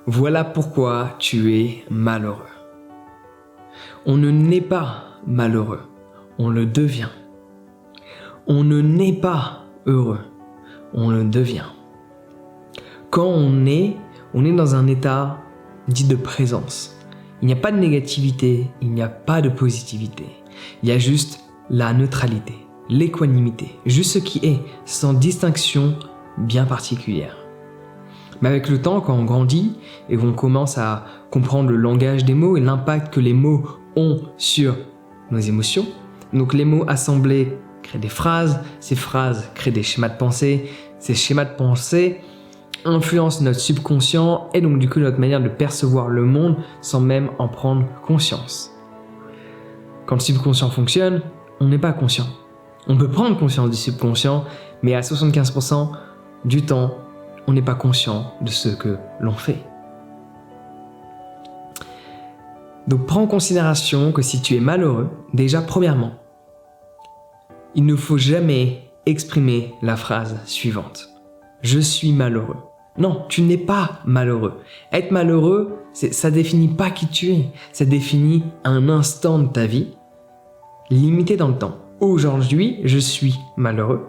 Voilà pourquoi tu es malheureux. On ne naît pas malheureux, on le devient. On ne naît pas heureux, on le devient. Quand on est dans un état dit de présence. Il n'y a pas de négativité, il n'y a pas de positivité. Il y a juste la neutralité, l'équanimité, juste ce qui est, sans distinction bien particulière. Mais avec le temps, quand on grandit et qu'on commence à comprendre le langage des mots et l'impact que les mots ont sur nos émotions, donc les mots assemblés créent des phrases, ces phrases créent des schémas de pensée, ces schémas de pensée influencent notre subconscient et donc du coup notre manière de percevoir le monde sans même en prendre conscience. Quand le subconscient fonctionne, on n'est pas conscient. On peut prendre conscience du subconscient, mais à 75% du temps, on n'est pas conscient de ce que l'on fait. Donc prends en considération que si tu es malheureux, déjà premièrement, il ne faut jamais exprimer la phrase suivante. Je suis malheureux. Non, tu n'es pas malheureux. Être malheureux, ça définit pas qui tu es. Ça définit un instant de ta vie, limité dans le temps. Aujourd'hui, je suis malheureux.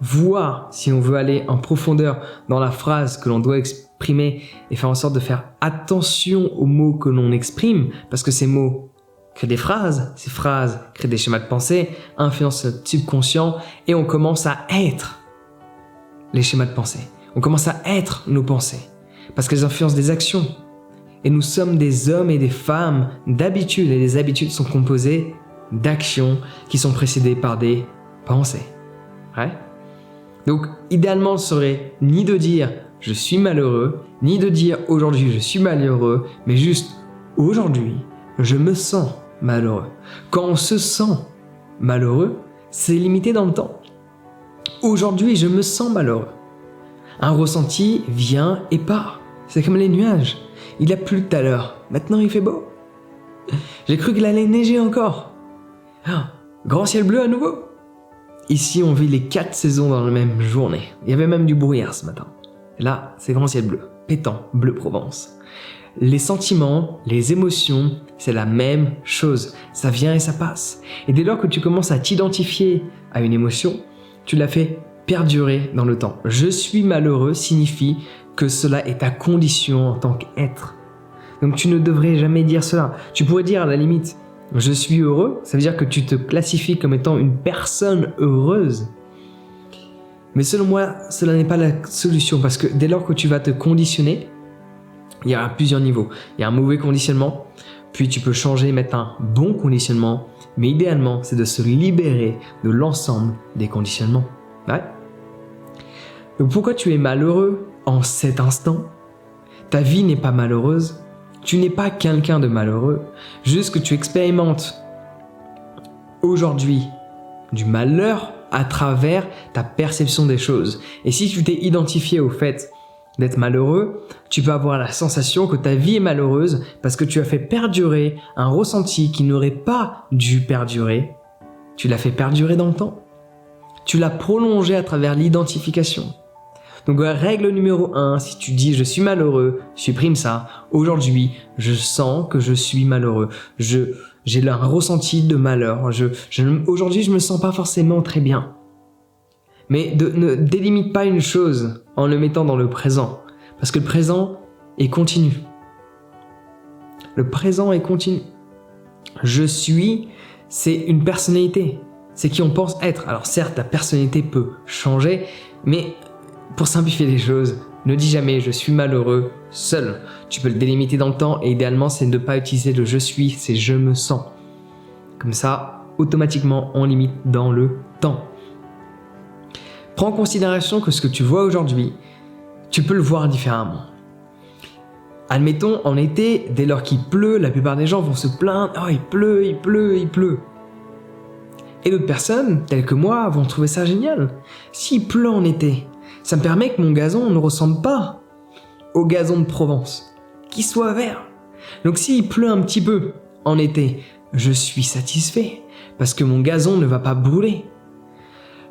Voir si on veut aller en profondeur dans la phrase que l'on doit exprimer et faire en sorte de faire attention aux mots que l'on exprime, parce que ces mots créent des phrases, ces phrases créent des schémas de pensée, influencent notre subconscient et on commence à être les schémas de pensée. On commence à être nos pensées parce qu'elles influencent des actions. Et nous sommes des hommes et des femmes d'habitude et les habitudes sont composées d'actions qui sont précédées par des pensées. Ouais. Donc, idéalement, ce serait ni de dire « je suis malheureux », ni de dire « aujourd'hui, je suis malheureux », mais juste « aujourd'hui, je me sens malheureux ». Quand on se sent malheureux, c'est limité dans le temps. Aujourd'hui, je me sens malheureux. Un ressenti vient et part. C'est comme les nuages. Il a plu tout à l'heure. Maintenant, il fait beau. J'ai cru qu'il allait neiger encore. Grand ciel bleu à nouveau. Ici, on vit les 4 saisons dans la même journée. Il y avait même du brouillard ce matin. Et là, c'est grand ciel bleu. Pétant, bleu Provence. Les sentiments, les émotions, c'est la même chose. Ça vient et ça passe. Et dès lors que tu commences à t'identifier à une émotion, tu la fais perdurer dans le temps. Je suis malheureux signifie que cela est ta condition en tant qu'être. Donc tu ne devrais jamais dire cela. Tu pourrais dire à la limite, je suis heureux, ça veut dire que tu te classifies comme étant une personne heureuse. Mais selon moi, cela n'est pas la solution parce que dès lors que tu vas te conditionner, il y a plusieurs niveaux. Il y a un mauvais conditionnement, puis tu peux changer, mettre un bon conditionnement, mais idéalement, c'est de se libérer de l'ensemble des conditionnements. Ouais. Donc pourquoi tu es malheureux en cet instant? Ta vie n'est pas malheureuse, tu n'es pas quelqu'un de malheureux, juste que tu expérimentes aujourd'hui du malheur à travers ta perception des choses. Et si tu t'es identifié au fait d'être malheureux, tu peux avoir la sensation que ta vie est malheureuse parce que tu as fait perdurer un ressenti qui n'aurait pas dû perdurer. Tu l'as fait perdurer dans le temps. Tu l'as prolongé à travers l'identification. Donc règle numéro 1, si tu dis je suis malheureux, supprime ça. Aujourd'hui, je sens que je suis malheureux. J'ai un ressenti de malheur. Aujourd'hui, je me sens pas forcément très bien. Mais ne délimite pas une chose en le mettant dans le présent. Parce que le présent est continu. Le présent est continu. Je suis, c'est une personnalité. C'est qui on pense être. Alors certes, ta personnalité peut changer, mais pour simplifier les choses, ne dis jamais « je suis malheureux » seul. Tu peux le délimiter dans le temps et idéalement, c'est de ne pas utiliser le « je suis », c'est « je me sens ». Comme ça, automatiquement, on limite dans le temps. Prends en considération que ce que tu vois aujourd'hui, tu peux le voir différemment. Admettons, en été, dès lors qu'il pleut, la plupart des gens vont se plaindre « oh, il pleut, il pleut, il pleut ». Et d'autres personnes, telles que moi, vont trouver ça génial. S'il pleut en été, ça me permet que mon gazon ne ressemble pas au gazon de Provence, qu'il soit vert. Donc s'il pleut un petit peu en été, je suis satisfait parce que mon gazon ne va pas brûler.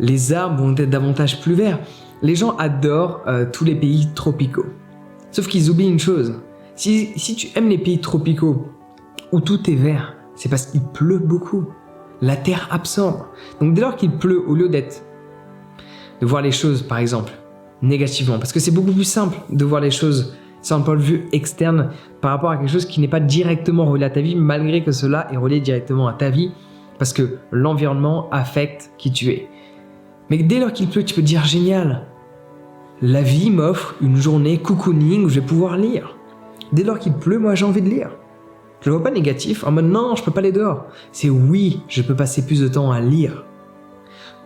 Les arbres vont être davantage plus verts. Les gens adorent tous les pays tropicaux. Sauf qu'ils oublient une chose. Si tu aimes les pays tropicaux où tout est vert, c'est parce qu'il pleut beaucoup. La terre absorbe. Donc dès lors qu'il pleut, au lieu de voir les choses, par exemple, négativement, parce que c'est beaucoup plus simple de voir les choses sur un point de vue externe par rapport à quelque chose qui n'est pas directement relié à ta vie, malgré que cela est relié directement à ta vie, parce que l'environnement affecte qui tu es. Mais dès lors qu'il pleut, tu peux te dire génial, la vie m'offre une journée cocooning où je vais pouvoir lire. Dès lors qu'il pleut, moi j'ai envie de lire. Je ne le vois pas négatif, en mode non, je peux pas aller dehors. C'est oui, je peux passer plus de temps à lire.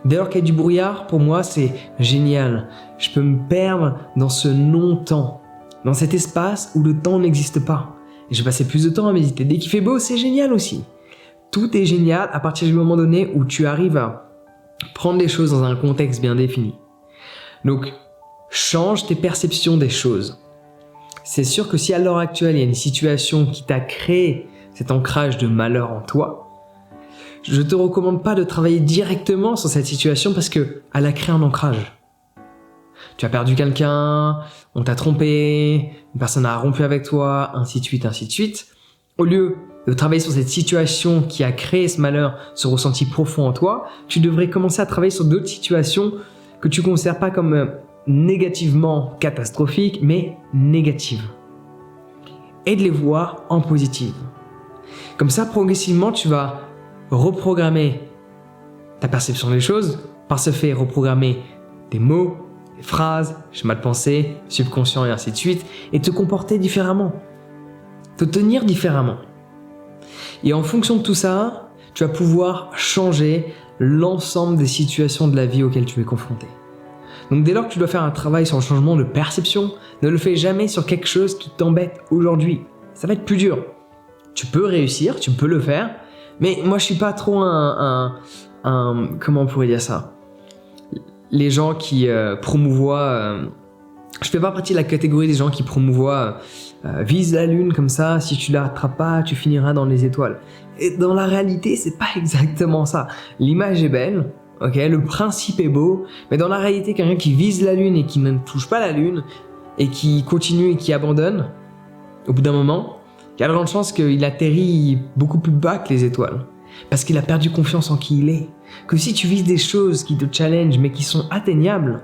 Dès lors qu'il y a du brouillard, pour moi c'est génial. Je peux me perdre dans ce non-temps, dans cet espace où le temps n'existe pas. Et je vais passer plus de temps à méditer. Dès qu'il fait beau, c'est génial aussi. Tout est génial à partir du moment donné où tu arrives à prendre les choses dans un contexte bien défini. Donc, change tes perceptions des choses. C'est sûr que si à l'heure actuelle, il y a une situation qui t'a créé cet ancrage de malheur en toi, je te recommande pas de travailler directement sur cette situation parce qu'elle a créé un ancrage. Tu as perdu quelqu'un, on t'a trompé, une personne a rompu avec toi, ainsi de suite, ainsi de suite. Au lieu de travailler sur cette situation qui a créé ce malheur, ce ressenti profond en toi, tu devrais commencer à travailler sur d'autres situations que tu ne considères pas comme négativement catastrophiques, mais négatives. Et de les voir en positive. Comme ça, progressivement, tu vas reprogrammer ta perception des choses, par ce fait reprogrammer tes mots, tes phrases, schémas de pensée, subconscient et ainsi de suite, et te comporter différemment, te tenir différemment. Et en fonction de tout ça, tu vas pouvoir changer l'ensemble des situations de la vie auxquelles tu es confronté. Donc dès lors que tu dois faire un travail sur le changement de perception, ne le fais jamais sur quelque chose qui t'embête aujourd'hui. Ça va être plus dur. Tu peux réussir, tu peux le faire, mais moi je suis pas trop comment on pourrait dire ça, les gens qui promouvoient, je fais pas partie de la catégorie des gens qui promouvoient vise la lune comme ça, si tu la rattrapes pas, tu finiras dans les étoiles. Et dans la réalité, c'est pas exactement ça. L'image est belle, ok, le principe est beau, mais dans la réalité, quelqu'un qui vise la lune et qui ne touche pas la lune et qui continue et qui abandonne, au bout d'un moment, il y a de grandes chances qu'il atterrit beaucoup plus bas que les étoiles. Parce qu'il a perdu confiance en qui il est. Que si tu vises des choses qui te challengent mais qui sont atteignables,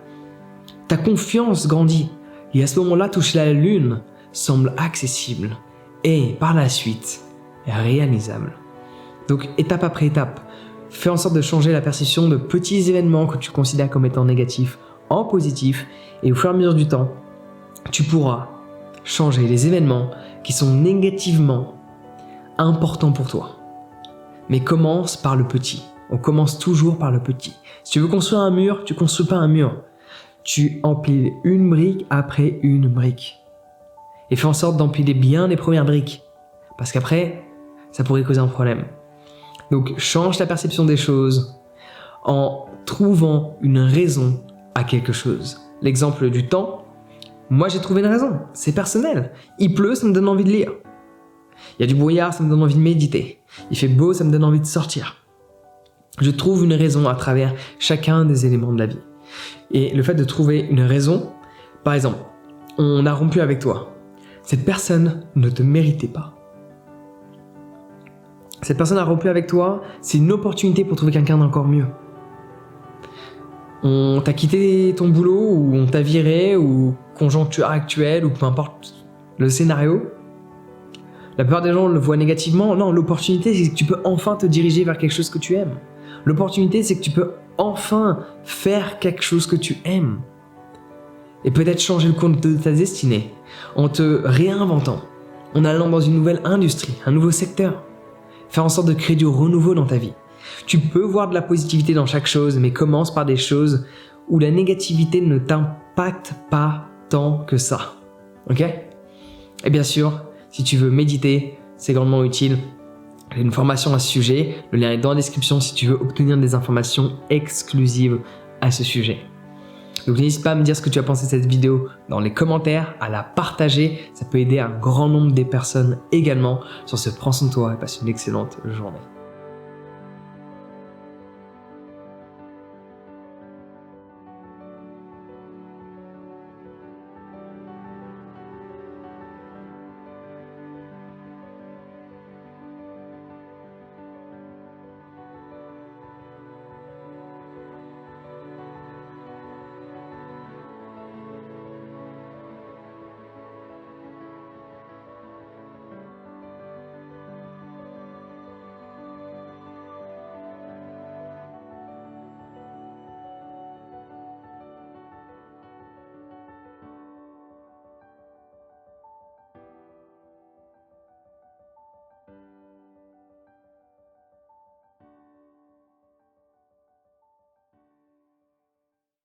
ta confiance grandit. Et à ce moment-là, toucher la lune semble accessible et par la suite réalisable. Donc étape après étape, fais en sorte de changer la perception de petits événements que tu considères comme étant négatifs en positif, et au fur et à mesure du temps, tu pourras changer les événements qui sont négativement importants pour toi. Mais commence par le petit. On commence toujours par le petit. Si tu veux construire un mur, tu ne construis pas un mur. Tu empiles une brique après une brique. Et fais en sorte d'empiler bien les premières briques. Parce qu'après, ça pourrait causer un problème. Donc, change ta perception des choses en trouvant une raison à quelque chose. L'exemple du temps, moi j'ai trouvé une raison. C'est personnel. Il pleut, ça me donne envie de lire. Il y a du brouillard, ça me donne envie de méditer. Il fait beau, ça me donne envie de sortir. Je trouve une raison à travers chacun des éléments de la vie. Et le fait de trouver une raison, par exemple, on a rompu avec toi. Cette personne ne te méritait pas. Cette personne a rompu avec toi, c'est une opportunité pour trouver quelqu'un d'encore mieux. On t'a quitté ton boulot, ou on t'a viré, ou conjoncture actuelle, ou peu importe le scénario. La plupart des gens le voient négativement. Non, l'opportunité, c'est que tu peux enfin te diriger vers quelque chose que tu aimes. L'opportunité, c'est que tu peux enfin faire quelque chose que tu aimes. Et peut-être changer le cours de ta destinée, en te réinventant, en allant dans une nouvelle industrie, un nouveau secteur. Faire en sorte de créer du renouveau dans ta vie. Tu peux voir de la positivité dans chaque chose, mais commence par des choses où la négativité ne t'impacte pas tant que ça. Ok ? Et bien sûr, si tu veux méditer, c'est grandement utile. J'ai une formation à ce sujet. Le lien est dans la description si tu veux obtenir des informations exclusives à ce sujet. Donc n'hésite pas à me dire ce que tu as pensé de cette vidéo dans les commentaires, à la partager. Ça peut aider un grand nombre de personnes également. Sur ce, prends soin de toi et passe une excellente journée.